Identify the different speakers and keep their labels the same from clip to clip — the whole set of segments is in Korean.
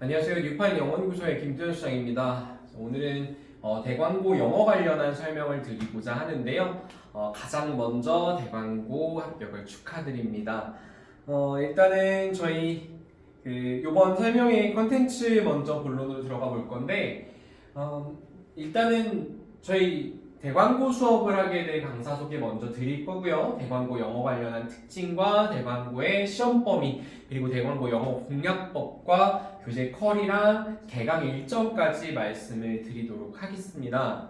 Speaker 1: 안녕하세요. 뉴파인 영어연구소의 김두현 수장입니다. 오늘은 대광고 영어 관련한 설명을 드리고자 하는데요. 가장 먼저 대광고 합격을 축하드립니다. 일단은 저희 이번 설명의 컨텐츠 먼저 본론으로 들어가 볼 건데 일단은 저희 대광고 수업을 하게 될 강사 소개 먼저 드릴 거고요. 대광고 영어 관련한 특징과 대광고의 시험 범위 그리고 대광고 영어 공략법과 교재 컬이랑 개강 일정까지 말씀을 드리도록 하겠습니다.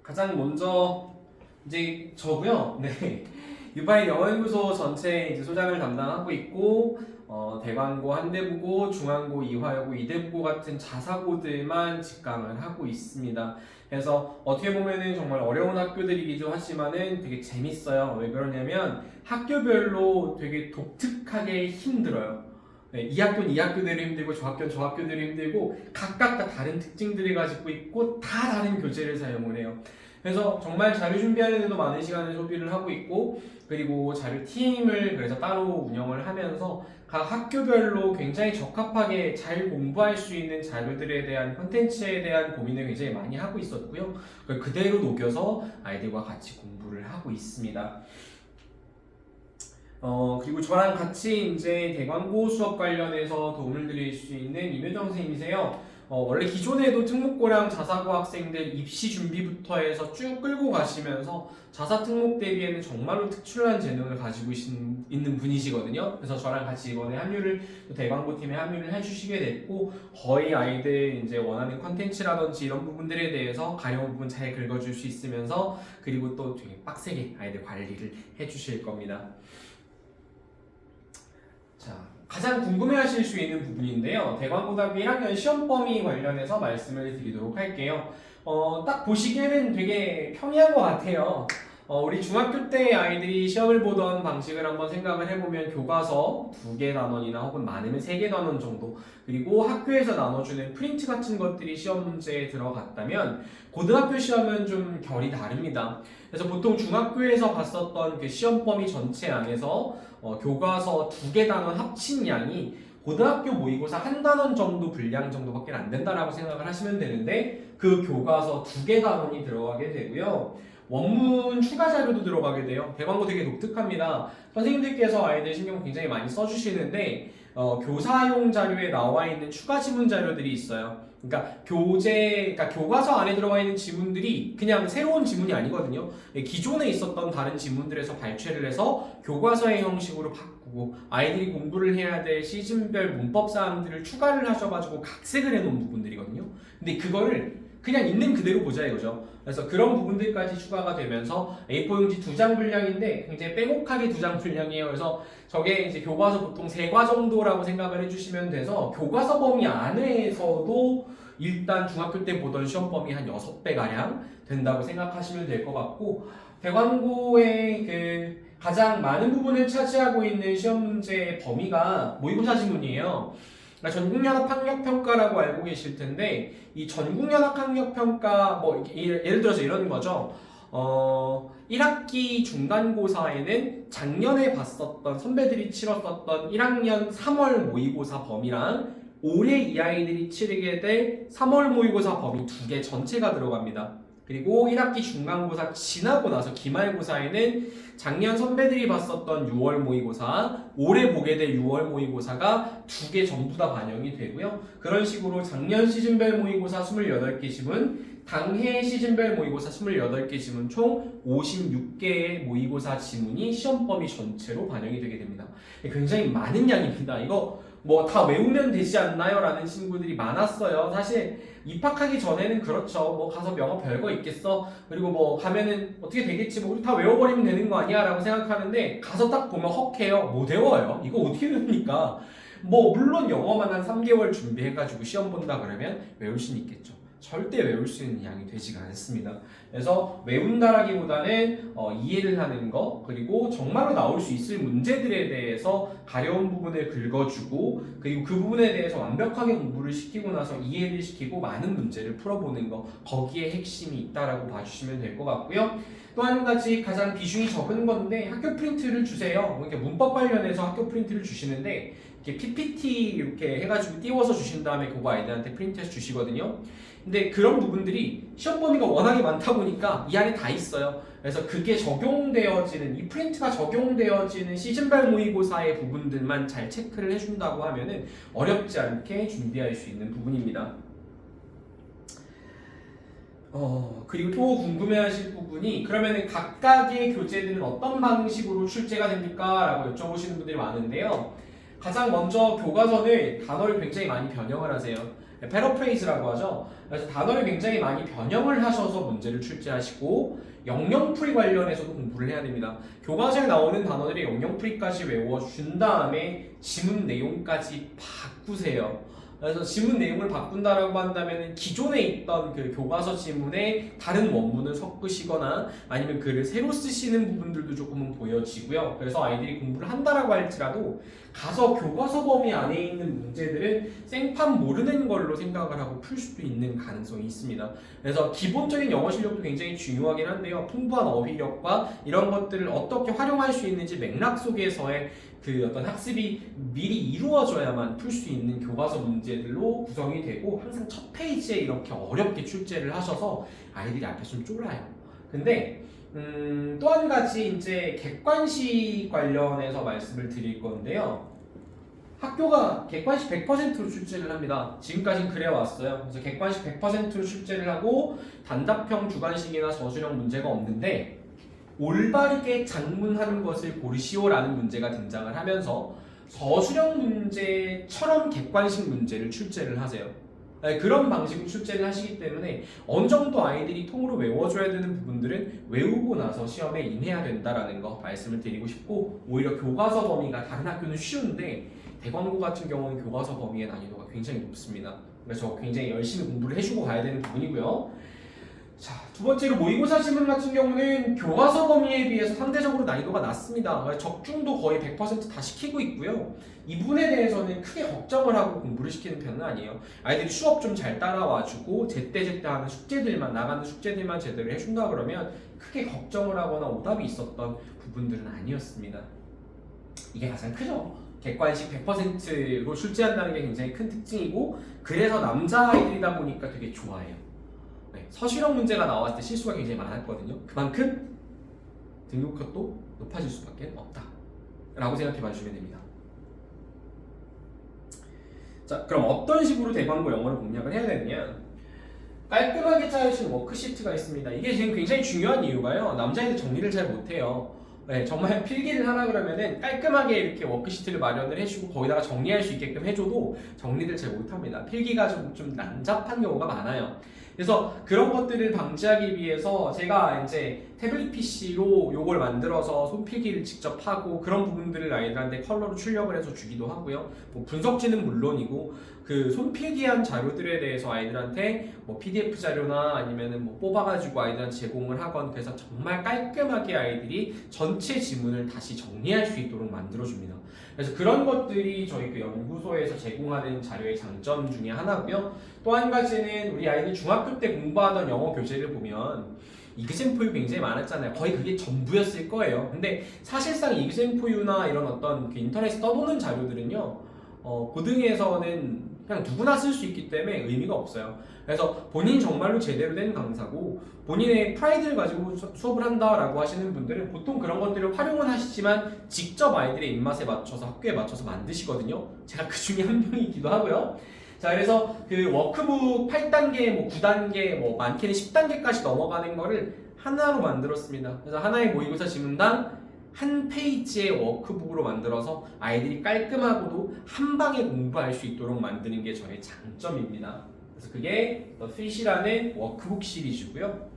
Speaker 1: 가장 먼저 이제 저고요. 네. 유바인 영어연구소 전체 이제 소장을 담당하고 있고 대광고, 한대부고, 중앙고, 이화여고, 이대부고 같은 자사고들만 직강을 하고 있습니다. 그래서 어떻게 보면은 정말 어려운 학교들이기도 하지만은 되게 재밌어요. 왜 그러냐면 학교별로 되게 독특하게 힘들어요. 네, 이 학교는 이 학교대로 힘들고 저 학교는 저 학교대로 힘들고 각각 다 다른 특징들을 가지고 있고 다 다른 교재를 사용을 해요. 그래서 정말 자료 준비하는 데도 많은 시간을 소비를 하고 있고 그리고 자료 팀을 그래서 따로 운영을 하면서 각 학교별로 굉장히 적합하게 잘 공부할 수 있는 자료들에 대한 콘텐츠에 대한 고민을 굉장히 많이 하고 있었고요. 그걸 그대로 녹여서 아이들과 같이 공부를 하고 있습니다. 그리고 저랑 같이 이제 대광고 수업 관련해서 도움을 드릴 수 있는 임효정 선생님이세요. 원래 기존에도 특목고랑 자사고 학생들 입시 준비부터 해서 쭉 끌고 가시면서 자사 특목 대비에는 정말로 특출난 재능을 가지고 있는 분이시거든요. 그래서 저랑 같이 이번에 대광고 팀에 합류를 해주시게 됐고 거의 아이들 이제 원하는 컨텐츠라든지 이런 부분들에 대해서 가려운 부분 잘 긁어줄 수 있으면서 그리고 또 되게 빡세게 아이들 관리를 해주실 겁니다. 자, 가장 궁금해하실 수 있는 부분인데요. 대광고등학교 1학년 시험 범위 관련해서 말씀을 드리도록 할게요. 딱 보시기에는 되게 평이한 것 같아요. 우리 중학교 때 아이들이 시험을 보던 방식을 한번 생각을 해보면 교과서 2개 단원이나 혹은 많으면 3개 단원 정도 그리고 학교에서 나눠주는 프린트 같은 것들이 시험 문제에 들어갔다면 고등학교 시험은 좀 결이 다릅니다. 그래서 보통 중학교에서 봤었던 그 시험 범위 전체 안에서 교과서 2개 단원 합친 양이 고등학교 모의고사 한 단원 정도 분량 정도밖에 안 된다라고 생각을 하시면 되는데 그 교과서 2개 단원이 들어가게 되고요. 원문 추가 자료도 들어가게 돼요. 대광고 되게 독특합니다. 선생님들께서 아이들 신경 굉장히 많이 써주시는데 교사용 자료에 나와 있는 추가 지문 자료들이 있어요. 그러니까 교과서 안에 들어가 있는 지문들이 그냥 새로운 지문이 아니거든요. 기존에 있었던 다른 지문들에서 발췌를 해서 교과서의 형식으로 바꾸고 아이들이 공부를 해야 될 시즌별 문법 사항들을 추가를 하셔가지고 각색을 해놓은 부분들이거든요. 근데 그거를 그냥 있는 그대로 보자 이거죠. 그래서 그런 부분들까지 추가가 되면서 A4 용지 2장 분량인데 굉장히 빼곡하게 2장 분량이에요. 그래서 저게 이제 교과서 보통 3과 정도라고 생각을 해주시면 돼서 교과서 범위 안에서도 일단 중학교 때 보던 시험 범위 한 6배 가량 된다고 생각하시면 될 것 같고 대광고의 그 가장 많은 부분을 차지하고 있는 시험 문제의 범위가 모의고사 지문이에요. 전국연합학력평가라고 알고 계실 텐데 이 전국연합학력평가 뭐 예를 들어서 이런 거죠. 1학기 중간고사에는 작년에 봤었던 선배들이 치렀었던 1학년 3월 모의고사 범위랑 올해 이 아이들이 치르게 될 3월 모의고사 범위 2개 전체가 들어갑니다. 그리고 1학기 중간고사 지나고 나서 기말고사에는 작년 선배들이 봤었던 6월 모의고사, 올해 보게 될 6월 모의고사가 2개 전부 다 반영이 되고요. 그런 식으로 작년 시즌별 모의고사 28개 지문, 당해 시즌별 모의고사 28개 지문 총 56개의 모의고사 지문이 시험 범위 전체로 반영이 되게 됩니다. 굉장히 많은 양입니다. 이거 뭐 다 외우면 되지 않나요? 라는 친구들이 많았어요. 사실 입학하기 전에는 그렇죠. 뭐 가서 영어 별거 있겠어. 그리고 뭐 가면은 어떻게 되겠지. 뭐 우리 다 외워버리면 되는 거 아니야? 라고 생각하는데 가서 딱 보면 헉해요. 못 외워요. 이거 어떻게 외웁니까? 뭐 물론 영어만 한 3개월 준비해가지고 시험 본다 그러면 외울 수는 있겠죠. 절대 외울 수 있는 양이 되지가 않습니다. 그래서 외운다라기보다는 이해를 하는 거 그리고 정말로 나올 수 있을 문제들에 대해서 가려운 부분을 긁어주고 그리고 그 부분에 대해서 완벽하게 공부를 시키고 나서 이해를 시키고 많은 문제를 풀어보는 거 거기에 핵심이 있다라고 봐주시면 될 것 같고요. 또 한 가지 가장 비중이 적은 건데 학교 프린트를 주세요. 그러니까 문법 관련해서 학교 프린트를 주시는데 이렇게 PPT 이렇게 해가지고 띄워서 주신 다음에 그거 아이들한테 프린트해서 주시거든요. 근데 그런 부분들이 시험 범위가 워낙에 많다 보니까 이 안에 다 있어요. 그래서 그게 적용되어지는 이 프린트가 적용되어지는 시즌별 모의고사의 부분들만 잘 체크를 해준다고 하면은 어렵지 않게 준비할 수 있는 부분입니다. 그리고 또 궁금해하실 부분이 그러면은 각각의 교재들은 어떤 방식으로 출제가 됩니까? 라고 여쭤보시는 분들이 많은데요. 가장 먼저 교과서는 단어를 굉장히 많이 변형을 하세요. 패러프레이즈라고 하죠. 그래서 단어를 굉장히 많이 변형을 하셔서 문제를 출제하시고 영영풀이 관련해서도 공부를 해야 됩니다. 교과서에 나오는 단어들이 영영풀이까지 외워준 다음에 지문 내용까지 바꾸세요. 그래서 지문 내용을 바꾼다라고 한다면 기존에 있던 그 교과서 지문에 다른 원문을 섞으시거나 아니면 글을 새로 쓰시는 부분들도 조금은 보여지고요. 그래서 아이들이 공부를 한다라고 할지라도 가서 교과서 범위 안에 있는 문제들은 생판 모르는 걸로 생각을 하고 풀 수도 있는 가능성이 있습니다. 그래서 기본적인 영어 실력도 굉장히 중요하긴 한데요. 풍부한 어휘력과 이런 것들을 어떻게 활용할 수 있는지 맥락 속에서의 그 어떤 학습이 미리 이루어져야만 풀 수 있는 교과서 문제들로 구성이 되고 항상 첫 페이지에 이렇게 어렵게 출제를 하셔서 아이들이 앞에서 좀 쫄아요. 근데 또 한 가지 이제 객관식 관련해서 말씀을 드릴 건데요. 학교가 객관식 100%로 출제를 합니다. 지금까지는 그래 왔어요. 그래서 객관식 100%로 출제를 하고 단답형 주관식이나 저술형 문제가 없는데 올바르게 작문하는 것을 고르시오라는 문제가 등장을 하면서 저술형 문제처럼 객관식 문제를 출제를 하세요. 그런 방식으로 출제를 하시기 때문에 어느 정도 아이들이 통으로 외워줘야 되는 부분들은 외우고 나서 시험에 임해야 된다라는 거 말씀을 드리고 싶고, 오히려 교과서 범위가 다른 학교는 쉬운데 대광고 같은 경우는 교과서 범위의 난이도가 굉장히 높습니다. 그래서 굉장히 열심히 공부를 해주고 가야 되는 부분이고요. 자, 두 번째로 모의고사 지문 같은 경우는 교과서 범위에 비해서 상대적으로 난이도가 낮습니다. 적중도 거의 100% 다 시키고 있고요. 이 부분에 대해서는 크게 걱정을 하고 공부를 시키는 편은 아니에요. 아이들이 수업 좀 잘 따라와주고 제때제때 하는 숙제들만, 나가는 숙제들만 제대로 해준다 그러면 크게 걱정을 하거나 오답이 있었던 부분들은 아니었습니다. 이게 가장 크죠. 객관식 100%로 출제한다는 게 굉장히 큰 특징이고, 그래서 남자아이들이다 보니까 되게 좋아해요. 서술형 문제가 나왔을 때 실수가 굉장히 많았거든요. 그만큼 등급컷도 높아질 수밖에 없다 라고 생각해 봐주시면 됩니다. 자, 그럼 어떤 식으로 대광고 영어를 공략을 해야 되느냐? 깔끔하게 짜여진 워크시트가 있습니다. 이게 지금 굉장히 중요한 이유가요, 남자애들 정리를 잘 못해요. 정말 필기를 하라 그러면은 깔끔하게 이렇게 워크시트를 마련을 해주고 거기다가 정리할 수 있게끔 해줘도 정리를 잘 못합니다. 필기가 좀 난잡한 경우가 많아요. 그래서 그런 것들을 방지하기 위해서 제가 이제 태블릿 PC로 요걸 만들어서 손필기를 직접 하고 그런 부분들을 아이들한테 컬러로 출력을 해서 주기도 하고요. 뭐 분석지는 물론이고 그 손필기한 자료들에 대해서 아이들한테 뭐 PDF 자료나 아니면은 뭐 뽑아가지고 아이들한테 제공을 하건, 그래서 정말 깔끔하게 아이들이 전체 지문을 다시 정리할 수 있도록 만들어줍니다. 그래서 그런 것들이 저희 그 연구소에서 제공하는 자료의 장점 중에 하나고요. 또 한 가지는 우리 아이들 중학교 때 공부하던 영어 교재를 보면 이그젠포유 굉장히 많았잖아요. 거의 그게 전부였을 거예요. 근데 사실상 이그젠포유나 이런 어떤 그 인터넷에 떠도는 자료들은요, 고등에서는 그냥 누구나 쓸 수 있기 때문에 의미가 없어요. 그래서 본인 정말로 제대로 된 강사고 본인의 프라이드를 가지고 수업을 한다라고 하시는 분들은 보통 그런 것들을 활용은 하시지만 직접 아이들의 입맛에 맞춰서 학교에 맞춰서 만드시거든요. 제가 그 중에 한 명이기도 하고요. 자, 그래서 그 워크북 8단계, 뭐 9단계, 뭐 많게는 10단계까지 넘어가는 거를 하나로 만들었습니다. 그래서 하나의 모의고사 지문당 한 페이지의 워크북으로 만들어서 아이들이 깔끔하고도 한 방에 공부할 수 있도록 만드는 게 저의 장점입니다. 그래서 그게 The Fish라는 워크북 시리즈고요.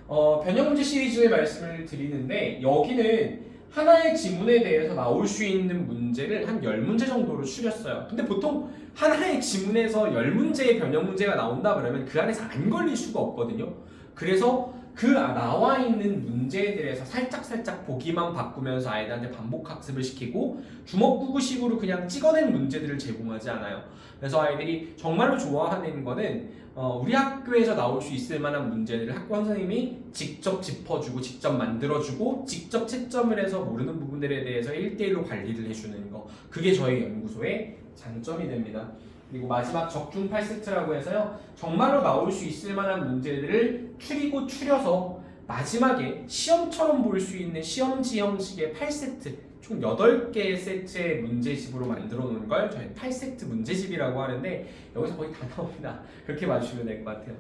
Speaker 1: 변형문제 시리즈의 말씀을 드리는데, 여기는 하나의 지문에 대해서 나올 수 있는 문제를 한 10문제 정도로 추렸어요. 근데 보통 하나의 지문에서 10문제의 변형문제가 나온다 그러면 그 안에서 안 걸릴 수가 없거든요. 그래서 그 나와 있는 문제들에서 살짝 보기만 바꾸면서 아이들한테 반복 학습을 시키고 주먹구구식으로 그냥 찍어낸 문제들을 제공하지 않아요. 그래서 아이들이 정말로 좋아하는 거는 우리 학교에서 나올 수 있을 만한 문제들을 학교 선생님이 직접 짚어주고 직접 만들어주고 직접 채점을 해서 모르는 부분들에 대해서 1대1로 관리를 해주는 거, 그게 저희 연구소의 장점이 됩니다. 그리고 마지막 적중 8세트라고 해서요, 정말로 나올 수 있을 만한 문제들을 추려서 마지막에 시험처럼 볼 수 있는 시험지 형식의 8세트, 총 8개의 세트의 문제집으로 만들어 놓은 걸 저희 8세트 문제집이라고 하는데, 여기서 거의 다 나옵니다. 그렇게 봐주시면 될 것 같아요.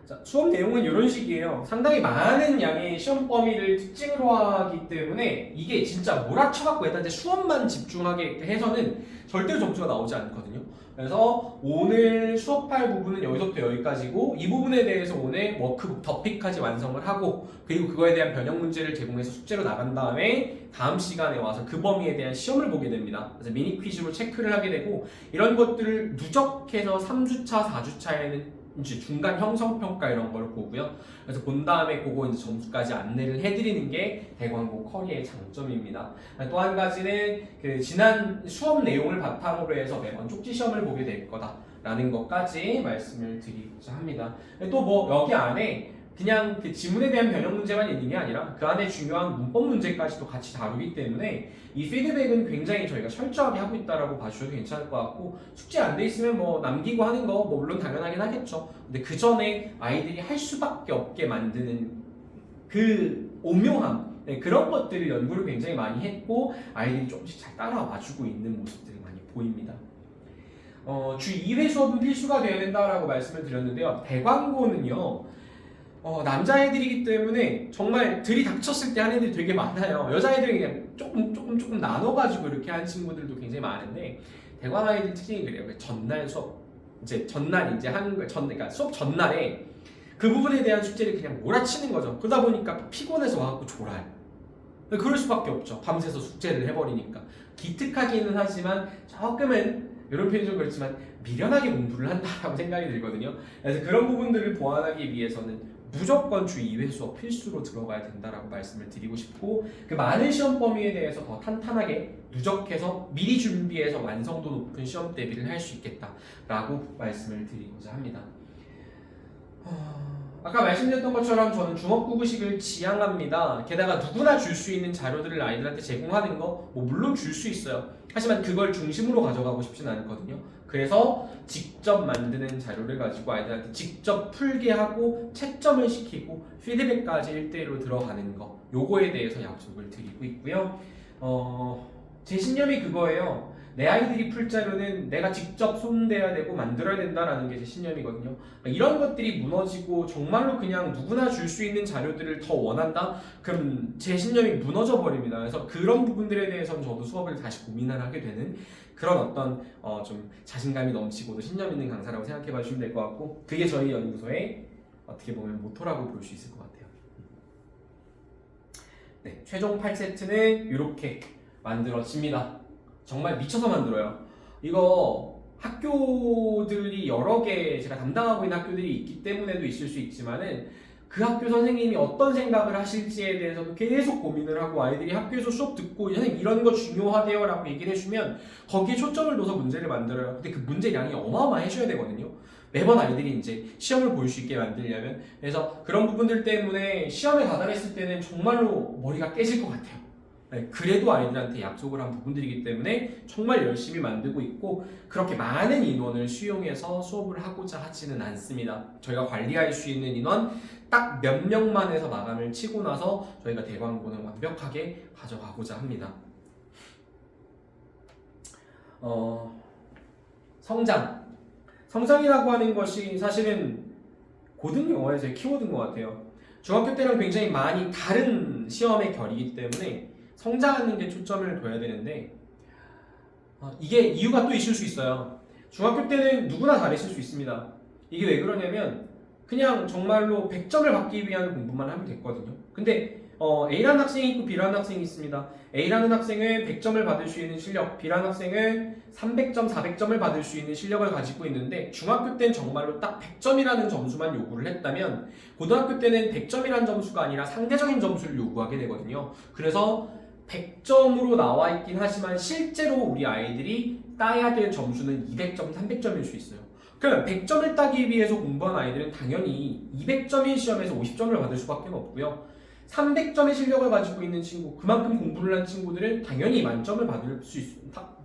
Speaker 1: 자, 수업 내용은 이런 식이에요. 상당히 많은 양의 시험 범위를 특징으로 하기 때문에 이게 진짜 몰아쳐갖고 일단 수업만 집중하게 해서는 절대로 점수가 나오지 않거든요. 그래서 오늘 수업할 부분은 여기서부터 여기까지고, 이 부분에 대해서 오늘 워크북 더픽까지 완성을 하고, 그리고 그거에 대한 변형 문제를 제공해서 숙제로 나간 다음에 다음 시간에 와서 그 범위에 대한 시험을 보게 됩니다. 그래서 미니 퀴즈로 체크를 하게 되고, 이런 것들을 누적해서 3주차, 4주차에는 이제 중간 형성평가 이런 걸 보고요. 그래서 본 다음에 그거 이제 점수까지 안내를 해드리는 게 대광고 커리의 장점입니다. 또 한 가지는 그 지난 수업 내용을 바탕으로 해서 매번 쪽지 시험을 보게 될 거다라는 것까지 말씀을 드리고자 합니다. 또 뭐 여기 안에 그냥 그 지문에 대한 변형 문제만 있는 게 아니라 그 안에 중요한 문법 문제까지도 같이 다루기 때문에 이 피드백은 굉장히 저희가 철저하게 하고 있다라고 봐주셔도 괜찮을 것 같고, 숙제 안 돼 있으면 뭐 남기고 하는 거 뭐 물론 당연하긴 하겠죠. 근데 그 전에 아이들이 할 수밖에 없게 만드는 그 오묘함, 네, 그런 것들을 연구를 굉장히 많이 했고 아이들이 조금씩 잘 따라와 주고 있는 모습들이 많이 보입니다. 주 2회 수업은 필수가 되어야 된다라고 말씀을 드렸는데요. 대광고는요, 남자애들이기 때문에 정말 들이닥쳤을 때 하는 애들이 되게 많아요. 여자애들은 그냥 조금 나눠가지고 이렇게 하는 친구들도 굉장히 많은데, 대광 아이들 특징이 그래요. 전날 수업, 전날 하는 거예요. 그러니까 수업 전날에 그 부분에 대한 숙제를 그냥 몰아치는 거죠. 그러다 보니까 피곤해서 와갖고 졸아요. 그럴 수밖에 없죠. 밤새서 숙제를 해버리니까. 기특하기는 하지만 조금은, 이런 표현이 좀 그렇지만 미련하게 공부를 한다라고 생각이 들거든요. 그래서 그런 부분들을 보완하기 위해서는 무조건 주 2회 수업 필수로 들어가야 된다라고 말씀을 드리고 싶고, 그 많은 시험 범위에 대해서 더 탄탄하게 누적해서 미리 준비해서 완성도 높은 시험 대비를 할 수 있겠다라고 말씀을 드리고자 합니다. 아까 말씀드렸던 것처럼 저는 주먹구구식을 지향합니다. 게다가 누구나 줄 수 있는 자료들을 아이들한테 제공하는 거 뭐 물론 줄 수 있어요. 하지만 그걸 중심으로 가져가고 싶지는 않거든요. 그래서 직접 만드는 자료를 가지고 아이들한테 직접 풀게 하고 채점을 시키고 피드백까지 1대1로 들어가는 거, 요거에 대해서 약속을 드리고 있고요. 제 신념이 그거예요. 내 아이들이 풀 자료는 내가 직접 손대야 되고 만들어야 된다라는 게 제 신념이거든요. 이런 것들이 무너지고 정말로 그냥 누구나 줄 수 있는 자료들을 더 원한다? 그럼 제 신념이 무너져 버립니다. 그래서 그런 부분들에 대해서는 저도 수업을 다시 고민을 하게 되는 그런 어떤 좀 자신감이 넘치고도 신념 있는 강사라고 생각해 봐주시면 될 것 같고, 그게 저희 연구소의 어떻게 보면 모토라고 볼 수 있을 것 같아요. 네, 최종 8세트는 이렇게 만들어집니다. 정말 미쳐서 만들어요. 이거 학교들이 여러 개 제가 담당하고 있는 학교들이 있기 때문에도 있을 수 있지만은, 그 학교 선생님이 어떤 생각을 하실지에 대해서도 계속 고민을 하고, 아이들이 학교에서 수업 듣고 선생님 이런 거 중요하대요 라고 얘기를 해주면 거기에 초점을 둬서 문제를 만들어요. 근데 그 문제량이 어마어마해져야 되거든요. 매번 아이들이 이제 시험을 볼 수 있게 만들려면. 그래서 그런 부분들 때문에 시험에 다다랐을 때는 정말로 머리가 깨질 것 같아요. 네, 그래도 아이들한테 약속을 한 부분들이기 때문에 정말 열심히 만들고 있고, 그렇게 많은 인원을 수용해서 수업을 하고자 하지는 않습니다. 저희가 관리할 수 있는 인원 딱 몇 명만 해서 마감을 치고 나서 저희가 대광고는 완벽하게 가져가고자 합니다. 성장이라고 하는 것이 사실은 고등 영어에서의 키워드인 것 같아요. 중학교 때랑 굉장히 많이 다른 시험의 결이기 때문에 성장하는 게 초점을 둬야 되는데, 이게 이유가 또 있을 수 있어요. 중학교 때는 누구나 잘했을 수 있습니다. 이게 왜 그러냐면 그냥 정말로 100점을 받기 위한 공부만 하면 됐거든요. 근데 A라는 학생이 있고 B라는 학생이 있습니다. A라는 학생은 100점을 받을 수 있는 실력, B라는 학생은 300점, 400점을 받을 수 있는 실력을 가지고 있는데, 중학교 때는 정말로 딱 100점이라는 점수만 요구를 했다면 고등학교 때는 100점이라는 점수가 아니라 상대적인 점수를 요구하게 되거든요. 그래서 100점으로 나와 있긴 하지만 실제로 우리 아이들이 따야 될 점수는 200점, 300점일 수 있어요. 그러면 100점을 따기 위해서 공부한 아이들은 당연히 200점인 시험에서 50점을 받을 수밖에 없고요. 300점의 실력을 가지고 있는 친구, 그만큼 공부를 한 친구들은 당연히 만점을 받을 수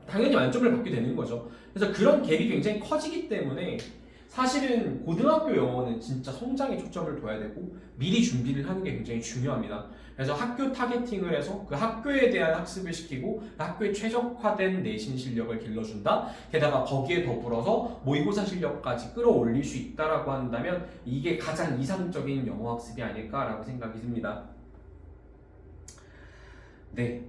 Speaker 1: 당연히 만점을 받게 되는 거죠. 그래서 그런 갭이 굉장히 커지기 때문에 사실은 고등학교 영어는 진짜 성장에 초점을 둬야 되고 미리 준비를 하는 게 굉장히 중요합니다. 그래서 학교 타겟팅을 해서 그 학교에 대한 학습을 시키고 그 학교에 최적화된 내신 실력을 길러준다. 게다가 거기에 더불어서 모의고사 실력까지 끌어올릴 수 있다라고 한다면 이게 가장 이상적인 영어 학습이 아닐까라고 생각이 듭니다. 네.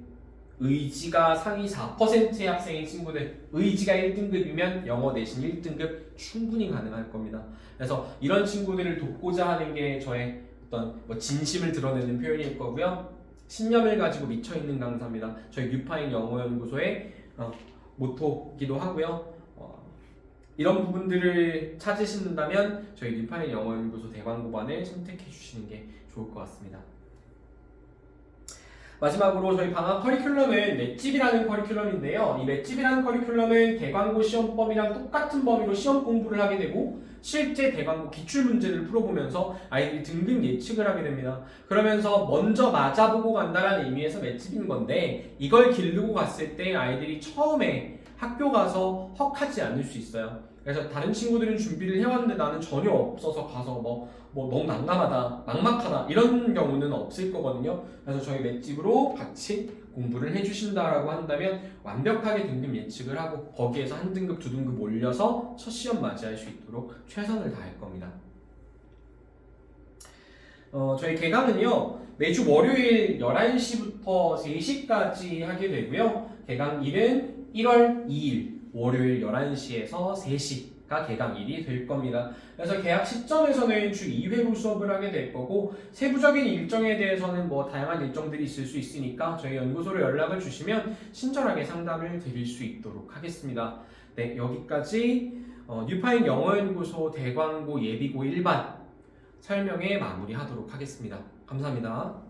Speaker 1: 의지가 상위 4%의 학생인 친구들, 의지가 1등급이면 영어 내신 1등급 충분히 가능할 겁니다. 그래서 이런 친구들을 돕고자 하는 게 저의 어떤 진심을 드러내는 표현일 거고요. 신념을 가지고 미쳐있는 강사입니다. 저희 뉴파인 영어연구소의 모토기도 하고요. 이런 부분들을 찾으신다면 저희 뉴파인 영어연구소 대광고반을 선택해 주시는 게 좋을 것 같습니다. 마지막으로 저희 방학 커리큘럼은 맷집이라는 커리큘럼인데요. 이 맷집이라는 커리큘럼은 대광고 시험범위랑 똑같은 범위로 시험 공부를 하게 되고 실제 대광고 기출문제를 풀어보면서 아이들이 등급 예측을 하게 됩니다. 그러면서 먼저 맞아보고 간다는 의미에서 맷집인 건데 이걸 기르고 갔을 때 아이들이 처음에 학교 가서 헉하지 않을 수 있어요. 그래서 다른 친구들은 준비를 해왔는데 나는 전혀 없어서 가서 뭐 너무 난감하다, 막막하다 이런 경우는 없을 거거든요. 그래서 저희 맷집으로 같이 공부를 해주신다라고 한다면 완벽하게 등급 예측을 하고 거기에서 한 등급, 두 등급 올려서 첫 시험 맞이할 수 있도록 최선을 다할 겁니다. 저희 개강은요 매주 월요일 11시부터 3시까지 하게 되고요. 개강일은 1월 2일 월요일 11시에서 3시가 개강일이 될 겁니다. 그래서 개학 시점에서는 주 2회로 수업을 하게 될 거고 세부적인 일정에 대해서는 뭐 다양한 일정들이 있을 수 있으니까 저희 연구소로 연락을 주시면 친절하게 상담을 드릴 수 있도록 하겠습니다. 네, 여기까지 뉴파인 영어연구소 대광고 예비고 1반 설명에 마무리하도록 하겠습니다. 감사합니다.